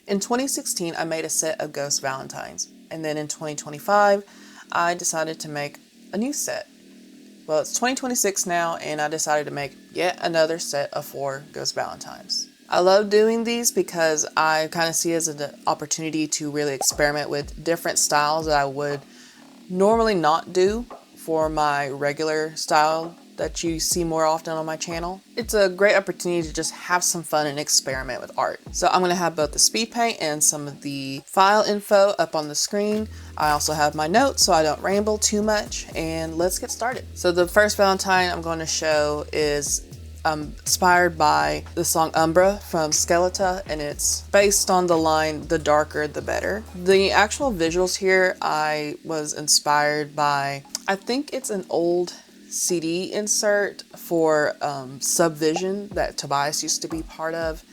In 2016, I made a set of Ghost Valentines, and then in 2025, I decided to make a new set. Well, it's 2026 now, and I decided to make yet another set of 4 Ghost Valentines. I love doing these because I kind of see it as an opportunity to really experiment with different styles that I would normally not do for my regular style that you see more often on my channel. It's a great opportunity to just have some fun and experiment with art. So I'm going to have both the speed paint and some of the file info up on the screen. I also have my notes so I don't ramble too much, and let's get started. So the first Valentine I'm going to show is inspired by the song Umbra from Skeleton, and it's based on the line, "The darker the better." The actual visuals here I was inspired by, I think it's an old CD insert for Subvision that Tobias used to be part of,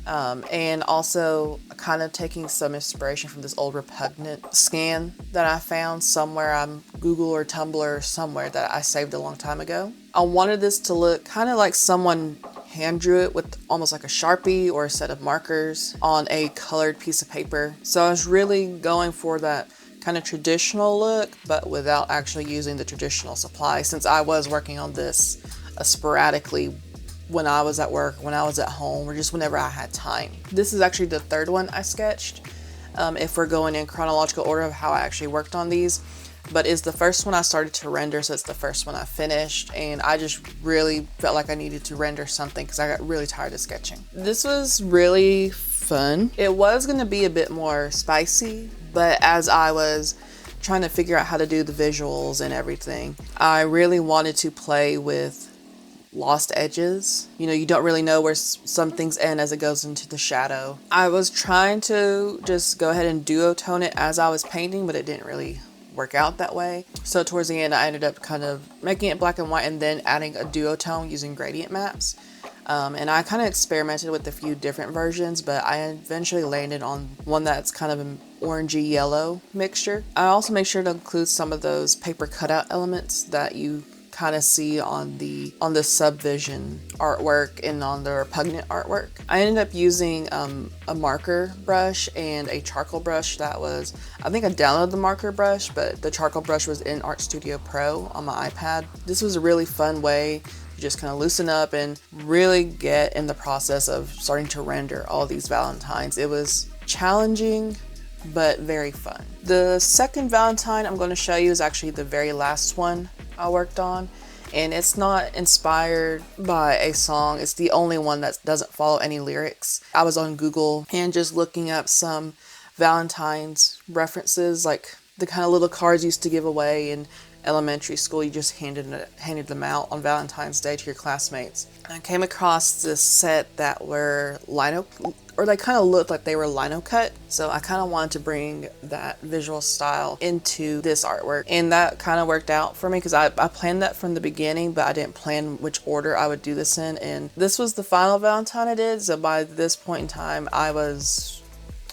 and also kind of taking some inspiration from this old Repugnant scan that I found somewhere on Google or Tumblr or somewhere that I saved a long time ago. I wanted this to look kind of like someone hand drew it with almost like a Sharpie or a set of markers on a colored piece of paper. So I was really going for that kind of traditional look, but without actually using the traditional supply, since I was working on this sporadically when I was at work, when I was at home, or just whenever I had time. This is actually the third one I sketched, if we're going in chronological order of how I actually worked on these, but is the first one I started to render, so it's the first one I finished, and I just really felt like I needed to render something because I got really tired of sketching. This was really fun. It was going to be a bit more spicy, but as I was trying to figure out how to do the visuals and everything, I really wanted to play with lost edges. You know, you don't really know where some things end as it goes into the shadow. I was trying to just go ahead and duotone it as I was painting, but it didn't really work out that way. So towards the end, I ended up kind of making it black and white and then adding a duotone using gradient maps. And I kind of experimented with a few different versions, but I eventually landed on one that's kind of an orangey yellow mixture. I also make sure to include some of those paper cutout elements that you kind of see on the Subvision artwork and on the Repugnant artwork. I ended up using a marker brush and a charcoal brush that was, I think I downloaded the marker brush, but the charcoal brush was in ArtStudio Pro on my iPad. This was a really fun way to just kind of loosen up and really get in the process of starting to render all these Valentines. It was challenging, but very fun. The second Valentine I'm going to show you is actually the very last one I worked on, and it's not inspired by a song. It's the only one that doesn't follow any lyrics. I was on Google and just looking up some Valentine's references, like the kind of little cards you used to give away in elementary school. You just handed them out on Valentine's Day to your classmates. And I came across this set that were they kind of looked like they were lino cut. So I kind of wanted to bring that visual style into this artwork, and that kind of worked out for me because I planned that from the beginning, but I didn't plan which order I would do this in. And this was the final Valentine I did. So by this point in time, I was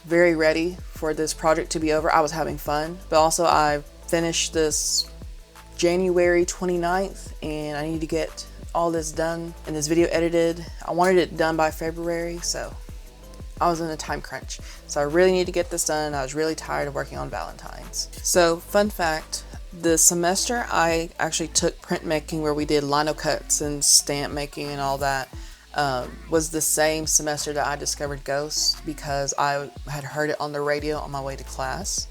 very ready for this project to be over. I was having fun, but also I finished this January 29th, and I need to get all this done and this video edited. I wanted it done by February, so I was in a time crunch. So I really need to get this done. I was really tired of working on Valentines. So fun fact, the semester I actually took printmaking, where we did lino cuts and stamp making and all that, was the same semester that I discovered ghosts, because I had heard it on the radio on my way to class.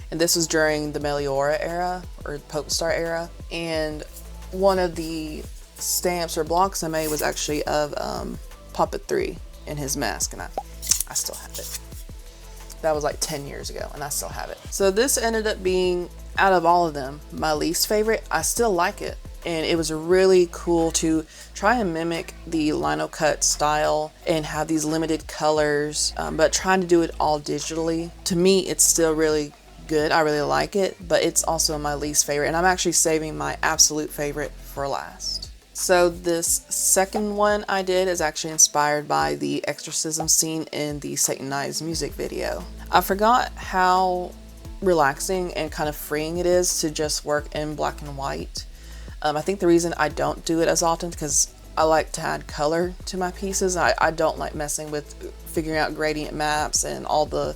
And this was during the Meliora era, or Pope Star era. And one of the stamps or blocks I made was actually of Puppet 3 in his mask, and I still have it. That was like 10 years ago, and I still have it. So this ended up being, out of all of them, my least favorite. I still like it, and it was really cool to try and mimic the lino cut style and have these limited colors, but trying to do it all digitally. To me, it's still really good. I really like it, but it's also my least favorite, and I'm actually saving my absolute favorite for last. So this second one I did is actually inspired by the exorcism scene in the Satanized music video. I forgot how relaxing and kind of freeing it is to just work in black and white. I think the reason I don't do it as often is because I like to add color to my pieces. I don't like messing with figuring out gradient maps and all the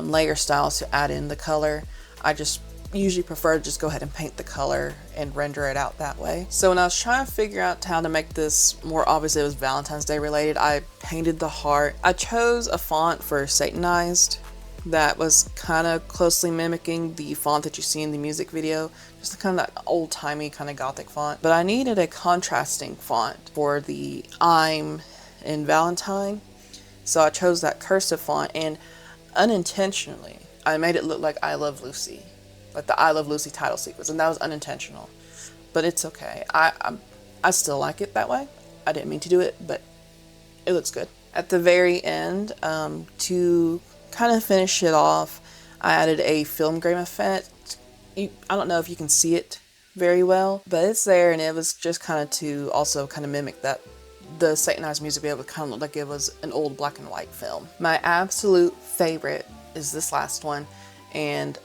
layer styles to add in the color. I just usually prefer to just go ahead and paint the color and render it out that way. So when I was trying to figure out how to make this more obvious it was Valentine's Day related, I painted the heart. I chose a font for Satanized that was kind of closely mimicking the font that you see in the music video, just kind of that old-timey kind of gothic font. But I needed a contrasting font for the I'm in Valentine, so I chose that cursive font, and unintentionally I made it look like I Love Lucy, like the I Love Lucy title sequence, and that was unintentional, but it's okay. I still like it that way. I didn't mean to do it, but it looks good. At the very end, to kind of finish it off, I added a film grain effect. I don't know if you can see it very well, but it's there, and it was just kind of to also kind of mimic that the Satanized music video would kind of look like it was an old black and white film. My absolute favorite is this last one, and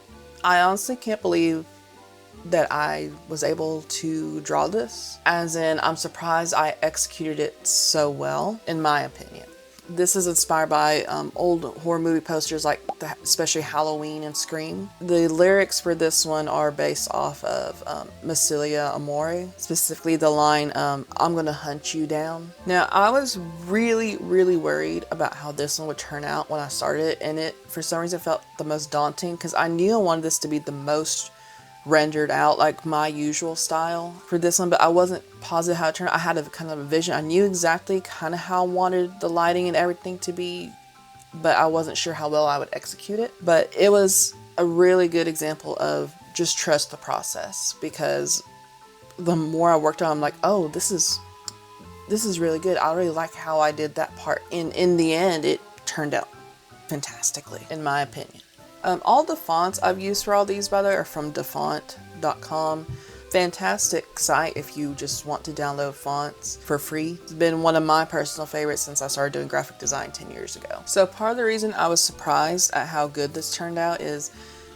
I honestly can't believe that I was able to draw this. As in, I'm surprised I executed it so well, in my opinion. This is inspired by old horror movie posters like especially Halloween and Scream. The lyrics for this one are based off of Massilia Amore, specifically the line, I'm gonna hunt you down. Now, I was really worried about how this one would turn out when I started, and it for some reason felt the most daunting because I knew I wanted this to be the most rendered out, like my usual style for this one, but I wasn't positive how it turned out. I had a kind of a vision. I knew exactly kind of how I wanted the lighting and everything to be, but I wasn't sure how well I would execute it. But it was a really good example of just trust the process, because the more I worked on it, I'm like, oh, this is really good. I really like how I did that part. And in the end, it turned out fantastically, in my opinion. All the fonts I've used for all these, by the way, are from dafont.com. Fantastic site if you just want to download fonts for free. It's been one of my personal favorites since I started doing graphic design 10 years ago. So part of the reason I was surprised at how good this turned out is,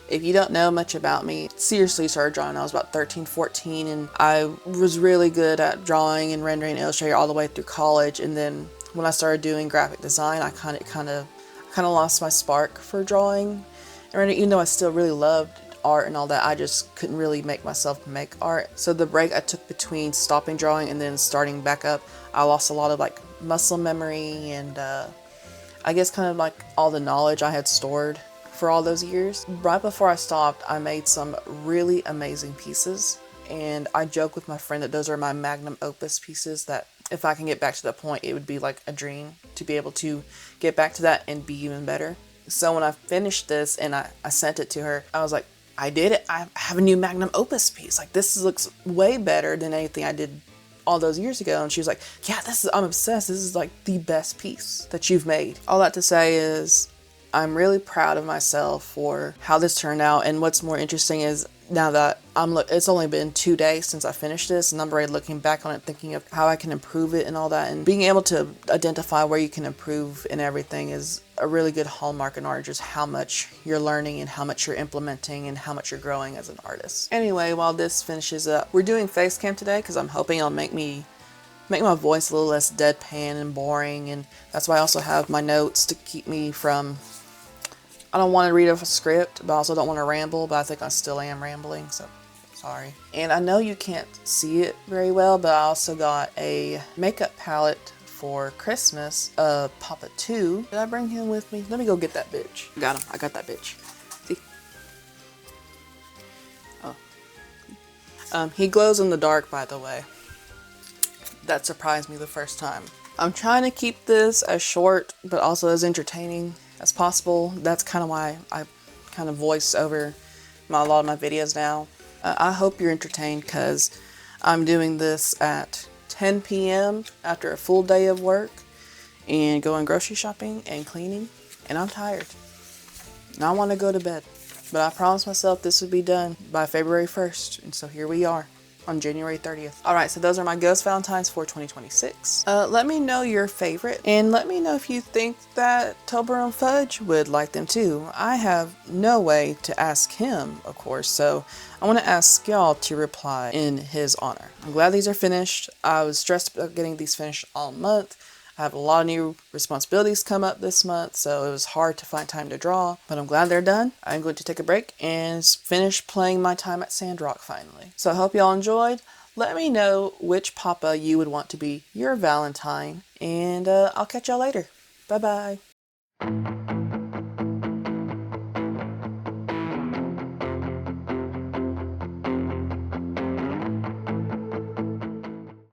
if you don't know much about me, seriously started drawing when I was about 13, 14, and I was really good at drawing and rendering in Illustrator all the way through college. And then when I started doing graphic design, I kind of lost my spark for drawing. And even though I still really loved art and all that, I just couldn't really make myself make art. So the break I took between stopping drawing and then starting back up, I lost a lot of like muscle memory and I guess kind of like all the knowledge I had stored for all those years. Right before I stopped, I made some really amazing pieces, and I joke with my friend that those are my magnum opus pieces, that if I can get back to that point, it would be like a dream to be able to get back to that and be even better. So when I finished this and I sent it to her, I was like, I did it. I have a new magnum opus piece. Like, this looks way better than anything I did all those years ago. And she was like, yeah, I'm obsessed. This is like the best piece that you've made. All that to say is I'm really proud of myself for how this turned out. And what's more interesting is now that it's only been 2 days since I finished this, and I'm already looking back on it, thinking of how I can improve it and all that, and being able to identify where you can improve and everything is a really good hallmark in art, just how much you're learning and how much you're implementing and how much you're growing as an artist. Anyway, while this finishes up, we're doing face cam today because I'm hoping it'll make my voice a little less deadpan and boring, and that's why I also have my notes to keep me from, I don't want to read off a script, but I also don't want to ramble, but I think I still am rambling, so sorry. And I know you can't see it very well, but I also got a makeup palette for Christmas, Papa 2. Did I bring him with me? Let me go get that bitch. Got him. I got that bitch. See? Oh. He glows in the dark, by the way. That surprised me the first time. I'm trying to keep this as short, but also as entertaining as possible. That's kind of why I kind of voice over a lot of my videos now. I hope you're entertained, because I'm doing this at 10 p.m. after a full day of work and going grocery shopping and cleaning, and I'm tired and I want to go to bed, but I promised myself this would be done by February 1st, and so here we are. on January 30th. Alright, so those are my Ghost Valentines for 2026. Let me know your favorite, and let me know if you think that Toblerone Fudge would like them too. I have no way to ask him, of course, so I want to ask y'all to reply in his honor. I'm glad these are finished. I was stressed about getting these finished all month. I have a lot of new responsibilities come up this month, so it was hard to find time to draw, but I'm glad they're done. I'm going to take a break and finish playing my time at Sandrock finally. So I hope y'all enjoyed. Let me know which Papa you would want to be your Valentine, and I'll catch y'all later. Bye-bye.